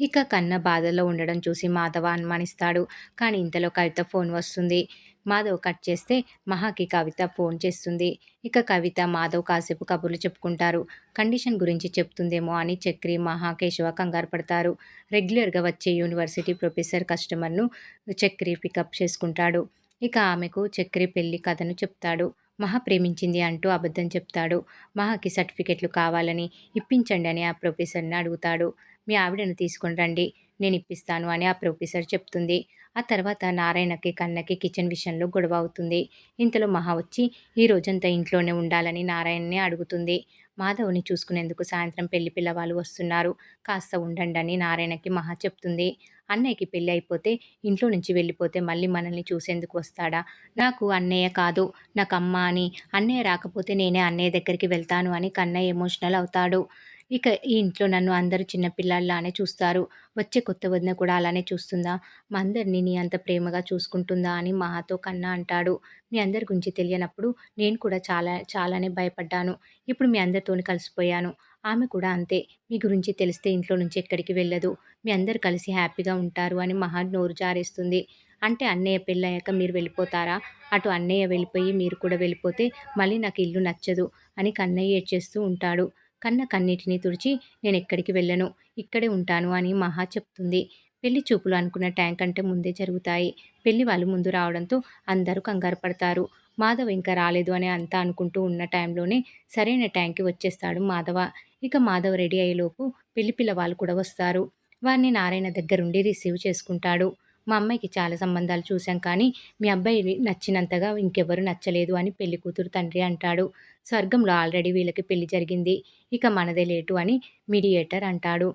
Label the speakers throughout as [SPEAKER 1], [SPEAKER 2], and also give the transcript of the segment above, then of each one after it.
[SPEAKER 1] ఇక కన్న బాధలో ఉండడం చూసి మాధవ అనుమానిస్తాడు. కానీ ఇంతలో కవిత ఫోన్ వస్తుంది. మాధవ్ కట్ చేస్తే మహాకి కవిత ఫోన్ చేస్తుంది. ఇక కవిత, మాధవ్ కాసేపు కబుర్లు చెప్పుకుంటారు. కండిషన్ గురించి చెప్తుందేమో అని చక్రి, మహా, కేశవ కంగారు పడతారు. రెగ్యులర్‌గా వచ్చే యూనివర్సిటీ ప్రొఫెసర్ కస్టమర్‌ను చక్రి పికప్ చేసుకుంటాడు. ఇక ఆమెకు చక్రి పెళ్లి కథను చెప్తాడు. మహా ప్రేమించింది అంటూ అబద్ధం చెప్తాడు. మహాకి సర్టిఫికెట్లు కావాలని ఇప్పించండి అని ఆ ప్రొఫెసర్‌ని అడుగుతాడు. మీ ఆవిడను తీసుకొని రండి, నేనిప్పిస్తాను అని ఆ ప్రొఫెసర్ చెప్తుంది. ఆ తర్వాత నారాయణకి, కన్నకి కిచెన్ విషయంలో గొడవ అవుతుంది. ఇంతలో మహా వచ్చి ఈ రోజంతా ఇంట్లోనే ఉండాలని నారాయణ్‌ని అడుగుతుంది. మాధవ్‌ని చూసుకునేందుకు సాయంత్రం పెళ్లి పిల్లవాళ్ళు వస్తున్నారు. కాస్త ఉండండని నారాయణకి మహా చెప్తుంది. అన్నయ్యకి పెళ్లి అయిపోతే ఇంట్లో నుంచి వెళ్ళిపోతే మళ్ళీ మనల్ని చూసేందుకు వస్తాడా? నాకు అన్నయ్య కాదు, నాకమ్మ అని. అన్నయ్య రాకపోతే నేనే అన్నయ్య దగ్గరికి వెళ్తాను అని కన్నయ్య ఎమోషనల్ అవుతాడు. ఇక ఈ ఇంట్లో నన్ను అందరూ చిన్న పిల్లాడిలానే చూస్తారు. వచ్చే కొత్త వదిన కూడా అలానే చూస్తుందా? మా అందరిని నీ అంత ప్రేమగా చూసుకుంటుందా అని మహాతో కన్నా అంటాడు. మీ అందరి గురించి తెలియనప్పుడు నేను కూడా చాలానే భయపడ్డాను. ఇప్పుడు మీ అందరితోని కలిసిపోయాను. ఆమె కూడా అంతే. మీ గురించి తెలిస్తే ఇంట్లో నుంచి ఎక్కడికి వెళ్ళదు. మీ అందరూ కలిసి హ్యాపీగా ఉంటారు అని మహా నోరు జారేస్తుంది. అంటే అన్నయ్య పెళ్ళయ్యాక మీరు వెళ్ళిపోతారా? అటు అన్నయ్య వెళ్ళిపోయి మీరు కూడా వెళ్ళిపోతే మళ్ళీ నాకు ఇల్లు నచ్చదు అని కన్నయ్య ఏడ్చేస్తూ ఉంటాడు. కన్న కన్నీటిని తుడిచి నేనెక్కడికి వెళ్ళను, ఇక్కడే ఉంటాను అని మహా చెప్తుంది. పెళ్లి చూపులు అనుకున్న టైం కంటే ముందే జరుగుతాయి. పెళ్లి వాళ్ళు ముందు రావడంతో అందరూ కంగారు పడతారు. మాధవ్ ఇంకా రాలేదు అని అంతా అనుకుంటూ ఉన్న టైంలోనే సరైన టైంకి వచ్చేస్తాడు మాధవ. ఇక మాధవ్ రెడీ అయ్యేలోపు పెళ్లి పిల్ల వాళ్ళు కూడా వస్తారు. వారిని నారాయణ దగ్గరుండి రిసీవ్ చేసుకుంటాడు. మా అమ్మాయికి చాలా సంబంధాలు చూశాం కానీ మీ అబ్బాయి నచ్చినంతగా ఇంకెవ్వరు నచ్చలేదు అని పెళ్లి కూతురు తండ్రి అంటాడు. స్వర్గంలో ఆల్రెడీ వీళ్ళకి పెళ్లి జరిగింది. ఇక మనదే లేటు అని మీడియేటర్ అంటాడు.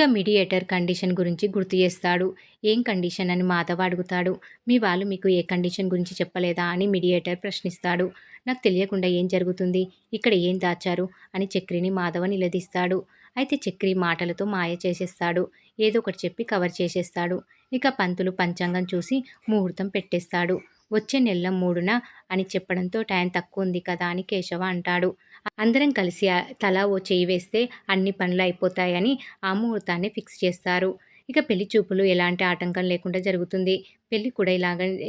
[SPEAKER 1] మీడియేటర్ కండిషన్ గురించి గుర్తు చేస్తాడు. ఏం కండిషన్ అని మాధవ అడుగుతాడు. మీ వాళ్ళు మీకు ఏ కండిషన్ గురించి చెప్పలేదా అని మీడియేటర్ ప్రశ్నిస్తాడు. నాకు తెలియకుండా ఏం జరుగుతుంది? ఇక్కడ ఏం దాచారు? అని చక్రిని మాధవ నిలదీస్తాడు. అయితే చక్రి మాటలతో మాయ చేసేస్తాడు. ఏదో ఒకటి చెప్పి కవర్ చేసేస్తాడు. ఇక పంతులు పంచాంగం చూసి ముహూర్తం పెట్టేస్తాడు. వచ్చే నెల 3న అని చెప్పడంతో టైం తక్కువ ఉంది కదా అని కేశవ అంటాడు. అందరం కలిసి తలా ఓ చెయ్యి వేస్తే అన్ని పనులు అయిపోతాయని ఆ ముహూర్తాన్ని ఫిక్స్ చేస్తారు. ఇక పెళ్లి చూపులు ఎలాంటి ఆటంకం లేకుండా జరుగుతుంది. పెళ్లి కూడా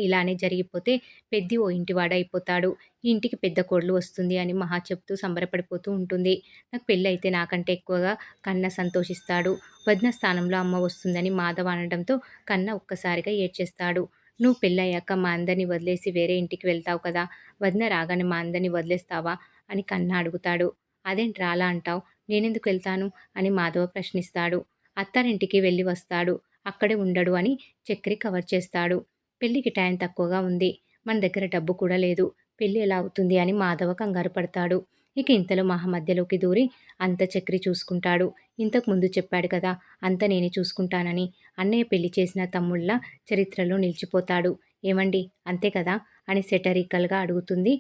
[SPEAKER 1] ఇలానే జరిగిపోతే పెద్ది ఓ ఇంటివాడు అయిపోతాడు. ఈ ఇంటికి పెద్ద కోడలు వస్తుంది అని మహా చెప్తూ సంబరపడిపోతూ ఉంటుంది. నాకు పెళ్లి అయితే నాకంటే ఎక్కువగా కన్న సంతోషిస్తాడు. వదిన స్థానంలో అమ్మ వస్తుందని మాధవ అనడంతో కన్న ఒక్కసారిగా ఏడ్చేస్తాడు. నువ్వు పెళ్ళయ్యాక మా అందరిని వదిలేసి వేరే ఇంటికి వెళ్తావు కదా! వదిన రాగానే మా అందరిని వదిలేస్తావా? అని కన్న అడుగుతాడు. అదేంట్రా అలా అంటావు? నేనెందుకు వెళ్తాను? అని మాధవ ప్రశ్నిస్తాడు. అత్తారింటికి వెళ్ళి వస్తాడు. అక్కడే ఉండడు అని చక్రి కవర్ చేస్తాడు. పెళ్ళికి టైం తక్కువగా ఉంది. మన దగ్గర డబ్బు కూడా లేదు. పెళ్లి ఎలా అవుతుంది అని మాధవ కంగారు పడతాడు. ఇక ఇంతలో మహా మధ్యలోకి దూరి అంత చక్రి చూసుకుంటాడు. ఇంతకు ముందు చెప్పాడు కదా! అంతా నేనే చూసుకుంటానని. అన్నయ్య పెళ్లి చేసిన తమ్ముళ్ళ చరిత్రలో నిలిచిపోతాడు. ఏవండీ అంతే కదా? అని సెటరికల్‌గా అడుగుతుంది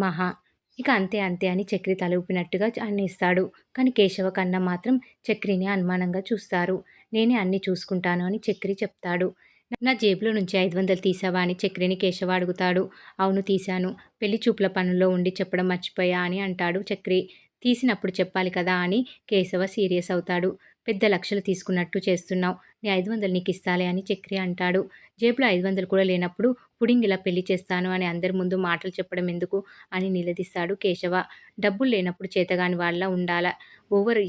[SPEAKER 1] మహా. ఇక అంతే అంతే అని చక్రి తల ఊపినట్టుగా అనేస్తాడు. కానీ కేశవ, కన్న మాత్రం చక్రిని అనుమానంగా చూస్తారు. నేనే అన్నీ చూసుకుంటాను అని చక్రి చెప్తాడు. నా జేబులో నుంచి 500 తీసావా అని చక్రిని కేశవ అడుగుతాడు. అవును తీశాను. పెళ్లి చూపుల పనుల్లో ఉండి చెప్పడం మర్చిపోయా అని అంటాడు చక్రి. తీసినప్పుడు చెప్పాలి కదా అని కేశవ సీరియస్ అవుతాడు. పెద్ద లక్షలు తీసుకున్నట్టు చేస్తున్నావు. నీ 500 నీకిస్తాలే అని చక్రి అంటాడు. జేబులో 500 కూడా లేనప్పుడు పుడింగిలా పెళ్లి చేస్తాను అని అందరి ముందు మాటలు చెప్పడం ఎందుకు అని నిలదీస్తాడు కేశవ. డబ్బులు లేనప్పుడు చేతగాని వాళ్ళ ఉండాలా. ఓవర్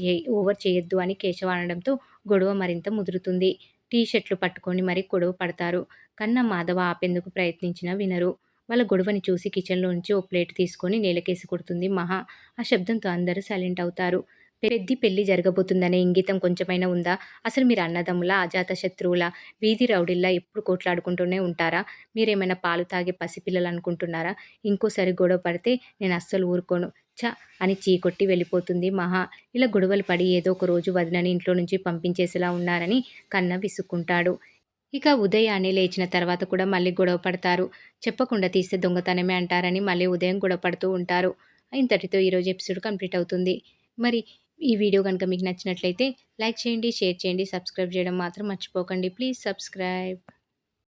[SPEAKER 1] చేయొద్దు అని కేశవ అనడంతో గొడవ మరింత ముదురుతుంది. టీ షర్ట్లు పట్టుకొని మరీ గొడవ పడతారు. కన్న, మాధవ ఆపేందుకు ప్రయత్నించినా వినరు. వాళ్ళ గొడవని చూసి కిచెన్‌లోంచి ఓ ప్లేట్ తీసుకొని నేలకేసి కొడుతుంది మహా. ఆ శబ్దంతో అందరూ సైలెంట్ అవుతారు. పెద్ది పెళ్లి జరగబోతుందనే ఇంగితం కొంచెమైనా ఉందా? అసలు మీరు అన్నదమ్ములా? అజాతశత్రువులా? వీధి రౌడీల్లా ఎప్పుడు కొట్లాడుకుంటూనే ఉంటారా? మీరేమైనా పాలు తాగే పసిపిల్లలనుకుంటున్నారా? ఇంకోసారి గొడవ పడితే నేను అస్సలు ఊరుకోను. ఛ! అని చీకొట్టి వెళ్ళిపోతుంది మహా. ఇలా గొడవలు పడి ఏదో ఒక రోజు వదినని ఇంట్లో నుంచి పంపించేసేలా ఉన్నారని కన్న విసుక్కుంటాడు. ఇక ఉదయాన్నే లేచిన తర్వాత కూడా మళ్ళీ గొడవ పడతారు. చెప్పకుండా తీస్తే దొంగతనమే అంటారని మళ్ళీ ఉదయం గొడవ పడుతూ ఉంటారు. ఇంతటితో ఈరోజు ఎపిసోడ్ కంప్లీట్ అవుతుంది. మరి ఈ వీడియో గనుక మీకు నచ్చినట్లయితే లైక్ చేయండి, షేర్ చేయండి, సబ్స్క్రైబ్ చేయడం మాత్రం మర్చిపోకండి. Please subscribe.